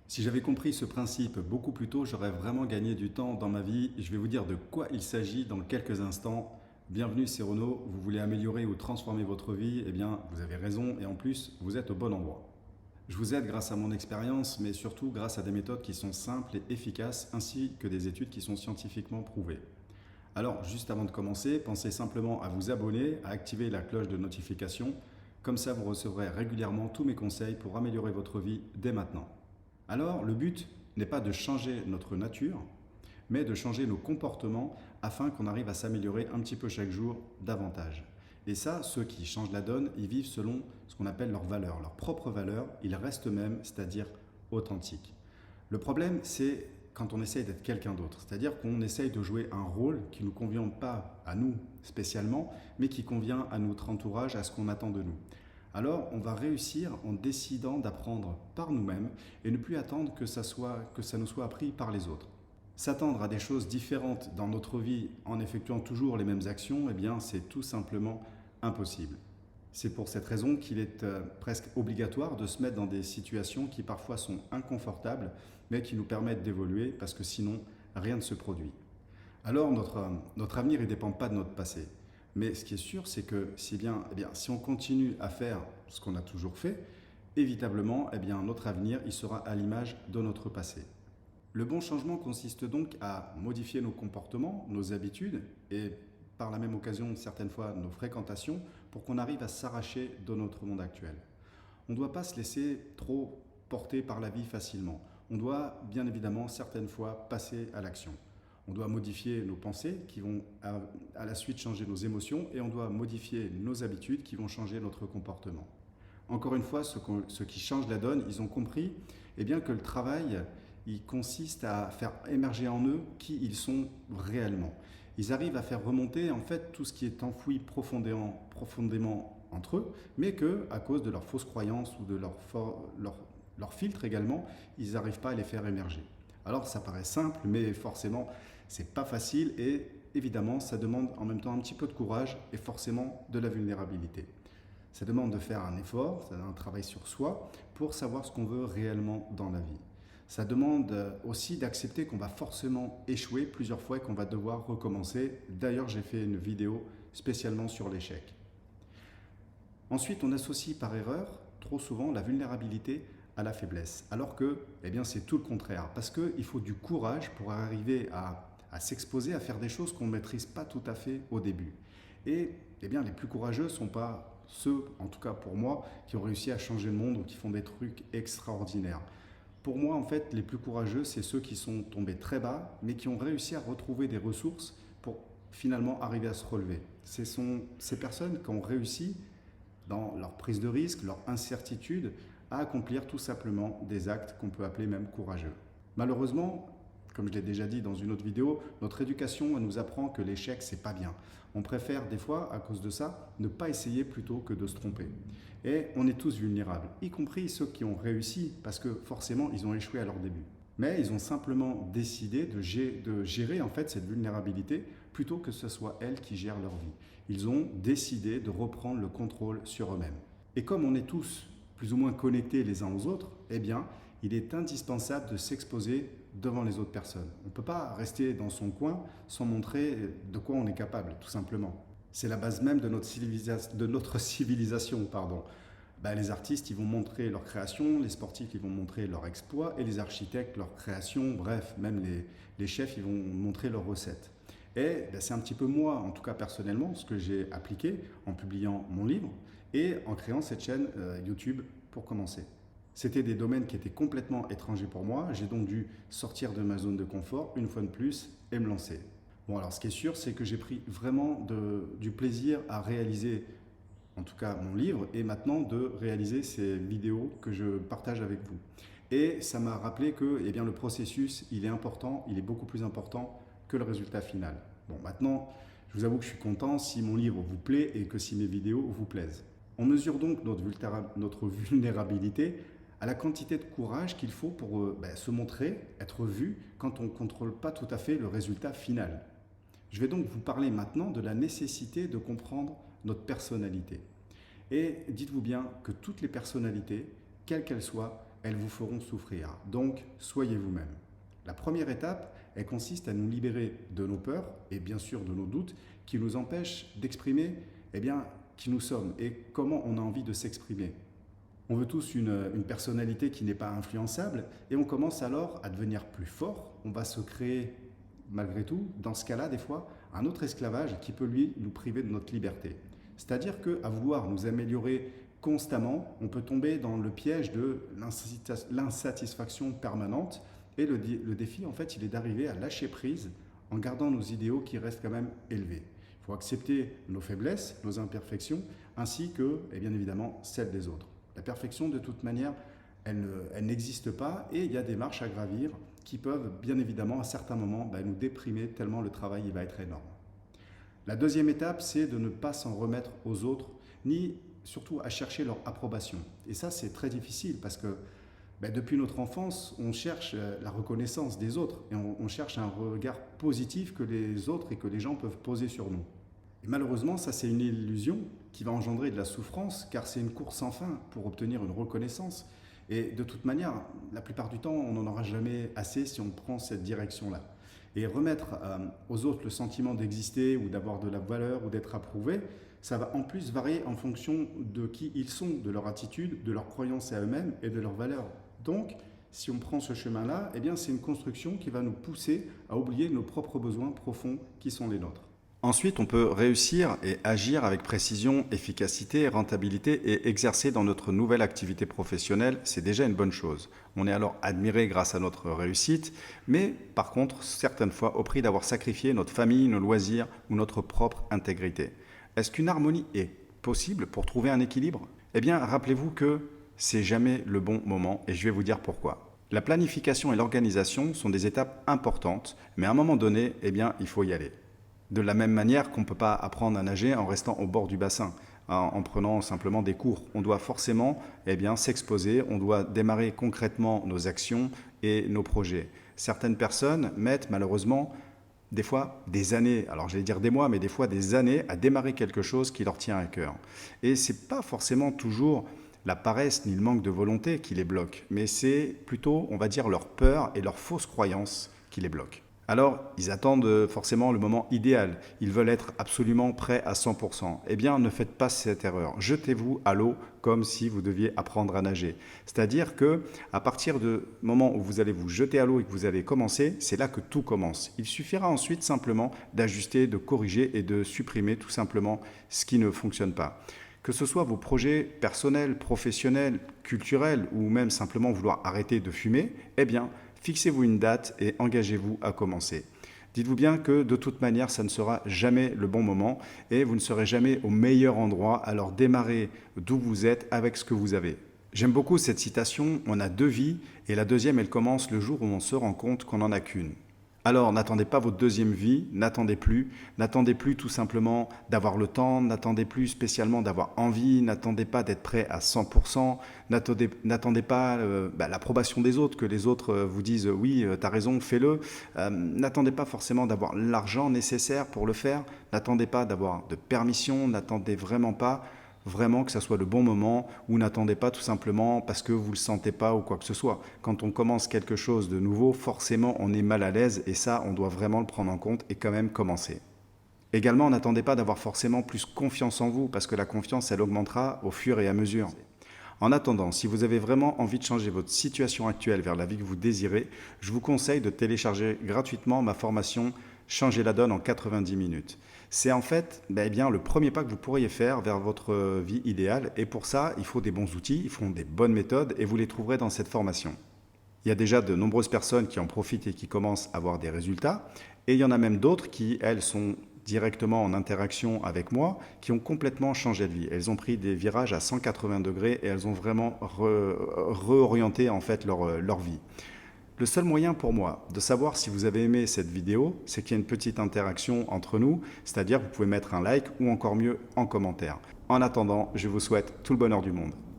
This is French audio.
Si j'avais compris ce principe beaucoup plus tôt, j'aurais vraiment gagné du temps dans ma vie. Je vais vous dire de quoi il s'agit dans quelques instants. Bienvenue, c'est Renaud. Vous voulez améliorer ou transformer votre vie? Eh bien, vous avez raison et en plus, vous êtes au bon endroit. Je vous aide grâce à mon expérience, mais surtout grâce à des méthodes qui sont simples et efficaces, ainsi que des études qui sont scientifiquement prouvées. Alors, juste avant de commencer, pensez simplement à vous abonner, à activer la cloche de notification. Comme ça, vous recevrez régulièrement tous mes conseils pour améliorer votre vie dès maintenant. Alors, le but n'est pas de changer notre nature, mais de changer nos comportements afin qu'on arrive à s'améliorer un petit peu chaque jour davantage. Et ça, ceux qui changent la donne, ils vivent selon ce qu'on appelle leurs valeurs, leurs propres valeurs, ils restent eux-mêmes, c'est-à-dire authentiques. Le problème, c'est quand on essaye d'être quelqu'un d'autre, c'est-à-dire qu'on essaye de jouer un rôle qui ne nous convient pas à nous spécialement, mais qui convient à notre entourage, à ce qu'on attend de nous. Alors, on va réussir en décidant d'apprendre par nous-mêmes et ne plus attendre que ça nous soit appris par les autres. S'attendre à des choses différentes dans notre vie en effectuant toujours les mêmes actions, eh bien, c'est tout simplement impossible. C'est pour cette raison qu'il est presque obligatoire de se mettre dans des situations qui parfois sont inconfortables, mais qui nous permettent d'évoluer parce que sinon, rien ne se produit. Alors, notre avenir ne dépend pas de notre passé. Mais ce qui est sûr, c'est que si on continue à faire ce qu'on a toujours fait, évitablement, notre avenir il sera à l'image de notre passé. Le bon changement consiste donc à modifier nos comportements, nos habitudes et par la même occasion, certaines fois, nos fréquentations pour qu'on arrive à s'arracher de notre monde actuel. On ne doit pas se laisser trop porter par la vie facilement. On doit bien évidemment certaines fois passer à l'action. On doit modifier nos pensées qui vont à la suite changer nos émotions et on doit modifier nos habitudes qui vont changer notre comportement. Encore une fois, ceux qui changent la donne, ils ont compris que le travail il consiste à faire émerger en eux qui ils sont réellement. Ils arrivent à faire remonter en fait tout ce qui est enfoui profondément entre eux, mais que à cause de leurs fausses croyances ou de leur filtre également, ils n'arrivent pas à les faire émerger. Alors ça paraît simple, mais forcément c'est pas facile et évidemment ça demande en même temps un petit peu de courage et forcément de la vulnérabilité. Ça demande de faire un effort, un travail sur soi pour savoir ce qu'on veut réellement dans la vie. Ça demande aussi d'accepter qu'on va forcément échouer plusieurs fois et qu'on va devoir recommencer. D'ailleurs, j'ai fait une vidéo spécialement sur l'échec. Ensuite, on associe par erreur trop souvent la vulnérabilité à la faiblesse, alors que c'est tout le contraire, parce qu'il faut du courage pour arriver à s'exposer, à faire des choses qu'on ne maîtrise pas tout à fait au début. Et les plus courageux ne sont pas ceux, en tout cas pour moi, qui ont réussi à changer le monde ou qui font des trucs extraordinaires. Pour moi, en fait, les plus courageux, c'est ceux qui sont tombés très bas, mais qui ont réussi à retrouver des ressources pour finalement arriver à se relever. Ce sont ces personnes qui ont réussi, dans leur prise de risque, leur incertitude, à accomplir tout simplement des actes qu'on peut appeler même courageux. Malheureusement, comme je l'ai déjà dit dans une autre vidéo, notre éducation nous apprend que l'échec, c'est pas bien. On préfère des fois, à cause de ça, ne pas essayer plutôt que de se tromper. Et on est tous vulnérables, y compris ceux qui ont réussi, parce que forcément, ils ont échoué à leur début. Mais ils ont simplement décidé de gérer en fait cette vulnérabilité plutôt que ce soit elles qui gèrent leur vie. Ils ont décidé de reprendre le contrôle sur eux-mêmes. Et comme on est tous plus ou moins connectés les uns aux autres, il est indispensable de s'exposer devant les autres personnes. On ne peut pas rester dans son coin sans montrer de quoi on est capable, tout simplement. C'est la base même de notre civilisation. Les artistes, ils vont montrer leur création, les sportifs, ils vont montrer leur exploit, et les architectes, leur création, bref, même les chefs, ils vont montrer leurs recettes. Et c'est un petit peu moi, en tout cas personnellement, ce que j'ai appliqué en publiant mon livre et en créant cette chaîne YouTube pour commencer. C'était des domaines qui étaient complètement étrangers pour moi, j'ai donc dû sortir de ma zone de confort une fois de plus et me lancer. Bon, alors ce qui est sûr, c'est que j'ai pris vraiment du plaisir à réaliser en tout cas mon livre et maintenant de réaliser ces vidéos que je partage avec vous. Et ça m'a rappelé que le processus, il est important, il est beaucoup plus important que le résultat final. Bon, maintenant, je vous avoue que je suis content si mon livre vous plaît et que si mes vidéos vous plaisent. On mesure donc notre vulnérabilité à la quantité de courage qu'il faut pour se montrer, être vu, quand on ne contrôle pas tout à fait le résultat final. Je vais donc vous parler maintenant de la nécessité de comprendre notre personnalité. Et dites-vous bien que toutes les personnalités, quelles qu'elles soient, elles vous feront souffrir. Donc, soyez vous-même. La première étape, elle consiste à nous libérer de nos peurs et bien sûr de nos doutes qui nous empêchent d'exprimer qui nous sommes et comment on a envie de s'exprimer. On veut tous une personnalité qui n'est pas influençable et on commence alors à devenir plus fort. On va se créer, malgré tout, dans ce cas-là, des fois, un autre esclavage qui peut, lui, nous priver de notre liberté. C'est-à-dire qu'à vouloir nous améliorer constamment, on peut tomber dans le piège de l'insatisfaction permanente. Et le défi, en fait, il est d'arriver à lâcher prise en gardant nos idéaux qui restent quand même élevés. Il faut accepter nos faiblesses, nos imperfections, ainsi que, et bien évidemment, celles des autres. La perfection, de toute manière, elle n'existe pas et il y a des marches à gravir qui peuvent, bien évidemment, à certains moments, nous déprimer tellement le travail il va être énorme. La deuxième étape, c'est de ne pas s'en remettre aux autres, ni surtout à chercher leur approbation. Et ça, c'est très difficile parce que depuis notre enfance, on cherche la reconnaissance des autres et on cherche un regard positif que les autres et que les gens peuvent poser sur nous. Et malheureusement, ça c'est une illusion qui va engendrer de la souffrance car c'est une course sans fin pour obtenir une reconnaissance. Et de toute manière, la plupart du temps, on n'en aura jamais assez si on prend cette direction-là. Et remettre aux autres le sentiment d'exister ou d'avoir de la valeur ou d'être approuvé, ça va en plus varier en fonction de qui ils sont, de leur attitude, de leur croyance à eux-mêmes et de leurs valeurs. Donc, si on prend ce chemin-là, c'est une construction qui va nous pousser à oublier nos propres besoins profonds qui sont les nôtres. Ensuite, on peut réussir et agir avec précision, efficacité, rentabilité et exercer dans notre nouvelle activité professionnelle, c'est déjà une bonne chose. On est alors admiré grâce à notre réussite, mais par contre, certaines fois au prix d'avoir sacrifié notre famille, nos loisirs ou notre propre intégrité. Est-ce qu'une harmonie est possible pour trouver un équilibre ? Rappelez-vous que c'est jamais le bon moment et je vais vous dire pourquoi. La planification et l'organisation sont des étapes importantes, mais à un moment donné, il faut y aller. De la même manière qu'on ne peut pas apprendre à nager en restant au bord du bassin, en prenant simplement des cours. On doit forcément s'exposer, on doit démarrer concrètement nos actions et nos projets. Certaines personnes mettent malheureusement des fois des années, alors j'allais dire des mois, mais des fois des années à démarrer quelque chose qui leur tient à cœur. Et ce n'est pas forcément toujours la paresse ni le manque de volonté qui les bloque, mais c'est plutôt, on va dire, leur peur et leurs fausses croyances qui les bloquent. Alors, ils attendent forcément le moment idéal. Ils veulent être absolument prêts à 100%. Ne faites pas cette erreur. Jetez-vous à l'eau comme si vous deviez apprendre à nager. C'est-à-dire que à partir du moment où vous allez vous jeter à l'eau et que vous allez commencer, c'est là que tout commence. Il suffira ensuite simplement d'ajuster, de corriger et de supprimer tout simplement ce qui ne fonctionne pas. Que ce soit vos projets personnels, professionnels, culturels ou même simplement vouloir arrêter de fumer, fixez-vous une date et engagez-vous à commencer. Dites-vous bien que de toute manière, ça ne sera jamais le bon moment et vous ne serez jamais au meilleur endroit, alors démarrez d'où vous êtes avec ce que vous avez. J'aime beaucoup cette citation, on a deux vies et la deuxième, elle commence le jour où on se rend compte qu'on n'en a qu'une. Alors n'attendez pas votre deuxième vie, n'attendez plus tout simplement d'avoir le temps, n'attendez plus spécialement d'avoir envie, n'attendez pas d'être prêt à 100%, n'attendez pas l'approbation des autres, que les autres vous disent oui, t'as raison, fais-le, n'attendez pas forcément d'avoir l'argent nécessaire pour le faire, n'attendez pas d'avoir de permission, n'attendez vraiment pas que ça soit le bon moment ou n'attendez pas tout simplement parce que vous ne le sentez pas ou quoi que ce soit. Quand on commence quelque chose de nouveau, forcément on est mal à l'aise et ça, on doit vraiment le prendre en compte et quand même commencer. Également, n'attendez pas d'avoir forcément plus confiance en vous parce que la confiance, elle augmentera au fur et à mesure. En attendant, si vous avez vraiment envie de changer votre situation actuelle vers la vie que vous désirez, je vous conseille de télécharger gratuitement ma formation « Changer la donne en 90 minutes ». C'est en fait le premier pas que vous pourriez faire vers votre vie idéale et pour ça, il faut des bons outils, il faut des bonnes méthodes et vous les trouverez dans cette formation. Il y a déjà de nombreuses personnes qui en profitent et qui commencent à avoir des résultats et il y en a même d'autres qui, elles, sont directement en interaction avec moi, qui ont complètement changé de vie. Elles ont pris des virages à 180 degrés et elles ont vraiment réorienté en fait leur vie. Le seul moyen pour moi de savoir si vous avez aimé cette vidéo, c'est qu'il y a une petite interaction entre nous, c'est-à-dire vous pouvez mettre un like ou encore mieux en commentaire. En attendant, je vous souhaite tout le bonheur du monde.